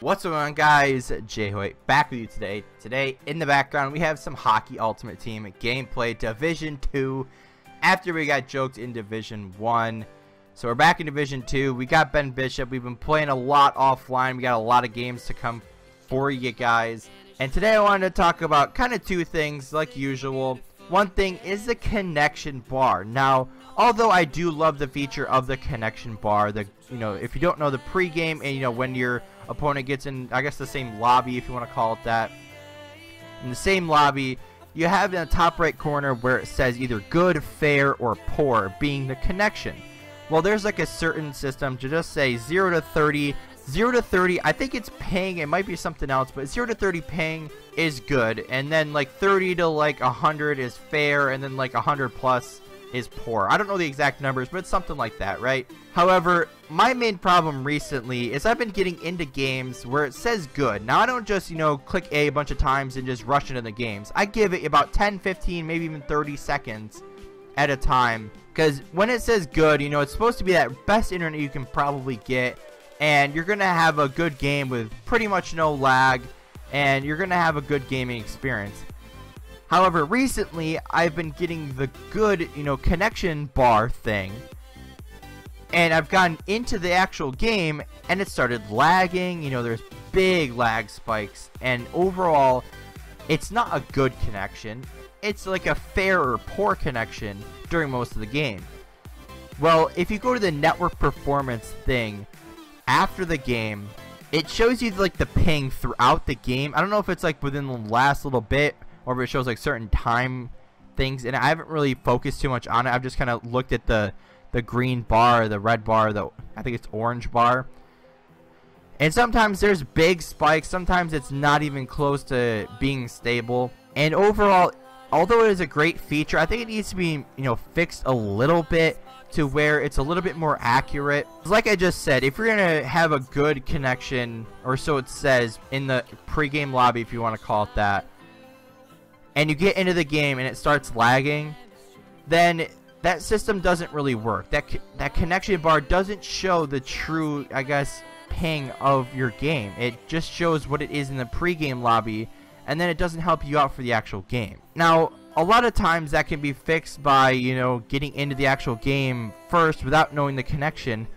What's going on, guys? Jay Hoyt back with you today. Today in the background we have some Hockey Ultimate Team gameplay Division 2 after we got joked in Division 1. So we're back in Division 2. We got Ben Bishop. We've been playing a lot offline. We got a lot of games to come for you guys. And today I wanted to talk about kind of two things like usual. One thing is the connection bar. Now, although I do love the feature of the connection bar, if you don't know, the pregame and when your opponent gets in, I guess, the same lobby, if you want to call it that, in the same lobby, you have in the top right corner where it says either good, fair, or poor, being the connection. Well, there's like a certain system to just say 0 to 30. 0 to 30, I think it's ping, it might be something else, but 0 to 30 ping is good, and then like 30 to like 100 is fair, and then like 100 plus is poor. I don't know the exact numbers, but it's something like that, right? However, my main problem recently is I've been getting into games where it says good. Now, I don't just, click A a bunch of times and just rush into the games. I give it about 10, 15, maybe even 30 seconds at a time, because when it says good, it's supposed to be that best internet you can probably get, and you're going to have a good game with pretty much no lag, and you're going to have a good gaming experience. However, recently, I've been getting the good, connection bar thing, and I've gotten into the actual game, and it started lagging. There's big lag spikes, and overall, it's not a good connection. It's like a fair or poor connection during most of the game. Well, if you go to the network performance thing after the game, it shows you like the ping throughout the game. I don't know if it's like within the last little bit, or if it shows like certain time things, and I haven't really focused too much on it. I've just kind of looked at the green bar, the red bar, I think it's orange bar. And sometimes there's big spikes, sometimes it's not even close to being stable. And overall, although it is a great feature, I think it needs to be, fixed a little bit to where it's a little bit more accurate. Like I just said, if you're gonna have a good connection, or so it says in the pregame lobby, if you want to call it that, and you get into the game and it starts lagging, then that system doesn't really work. That connection bar doesn't show the true, I guess, ping of your game. It just shows what it is in the pregame lobby, and then it doesn't help you out for the actual game. Now, a lot of times that can be fixed by, getting into the actual game first without knowing the connection.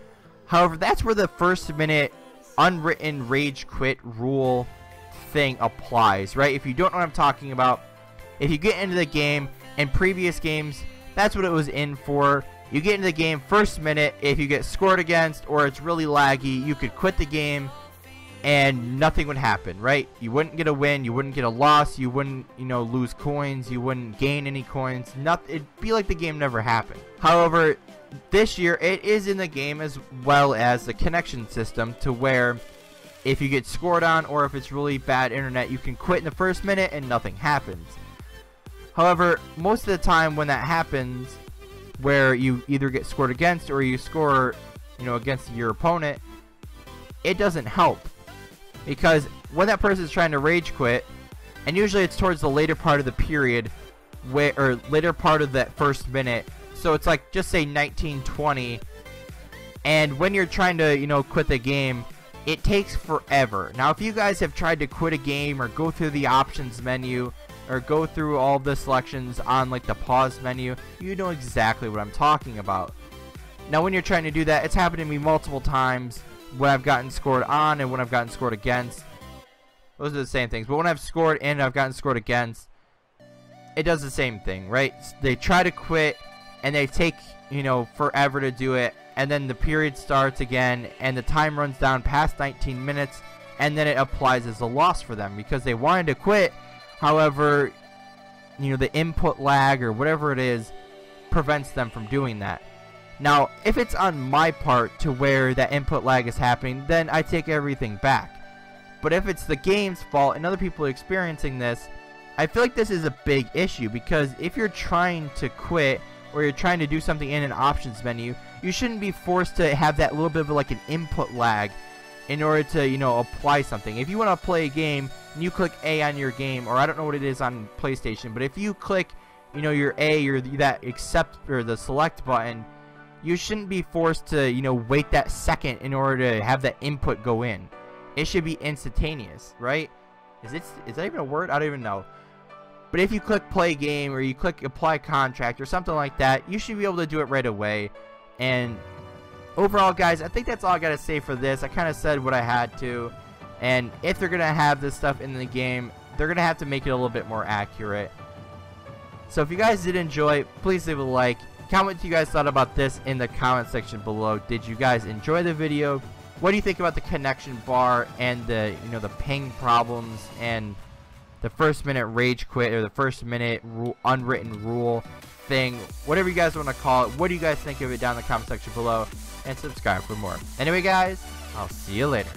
However, that's where the first minute unwritten rage quit rule thing applies, right? If you don't know what I'm talking about, if you get into the game in previous games, that's what it was in for. You get into the game first minute, if you get scored against or it's really laggy, you could quit the game and nothing would happen, right? You wouldn't get a win, you wouldn't get a loss, you wouldn't, lose coins, you wouldn't gain any coins, it'd be like the game never happened. However, this year it is in the game as well as the connection system, to where if you get scored on or if it's really bad internet, you can quit in the first minute and nothing happens. However, most of the time when that happens, where you either get scored against or you score, against your opponent, it doesn't help. Because when that person is trying to rage quit, and usually it's towards the later part of the period, or later part of that first minute, so it's like, just say 19-20, and when you're trying to, quit the game, it takes forever. Now, if you guys have tried to quit a game or go through the options menu, or go through all the selections on like the pause menu, you know exactly what I'm talking about. Now, when you're trying to do that, it's happened to me multiple times when I've gotten scored on and when I've gotten scored against. Those are the same things. But when I've scored and I've gotten scored against, it does the same thing, right? They try to quit and they take, forever to do it, and then the period starts again and the time runs down past 19 minutes, and then it applies as a loss for them because they wanted to quit. However, the input lag or whatever it is prevents them from doing that. Now, if it's on my part to where that input lag is happening, then I take everything back. But if it's the game's fault and other people are experiencing this, I feel like this is a big issue, because if you're trying to quit or you're trying to do something in an options menu, you shouldn't be forced to have that little bit of like an input lag in order to, apply something. If you want to play a game and you click A on your game, or I don't know what it is on PlayStation, but if you click, your A or that accept or the select button, you shouldn't be forced to, wait that second in order to have that input go in. it should be instantaneous, right? Is that even a word? I don't even know. But if you click play game or you click apply contract or something like that, you should be able to do it right away. And overall, guys, I think that's all I got to say for this. I kind of said what I had to. And if they're going to have this stuff in the game, they're going to have to make it a little bit more accurate. So if you guys did enjoy, please leave a like. Comment what you guys thought about this in the comment section below. Did you guys enjoy the video? What do you think about the connection bar and the, the ping problems and the first minute rage quit or the first minute unwritten rule thing? Whatever you guys want to call it. What do you guys think of it down in the comment section below? And subscribe for more. Anyway, guys, I'll see you later.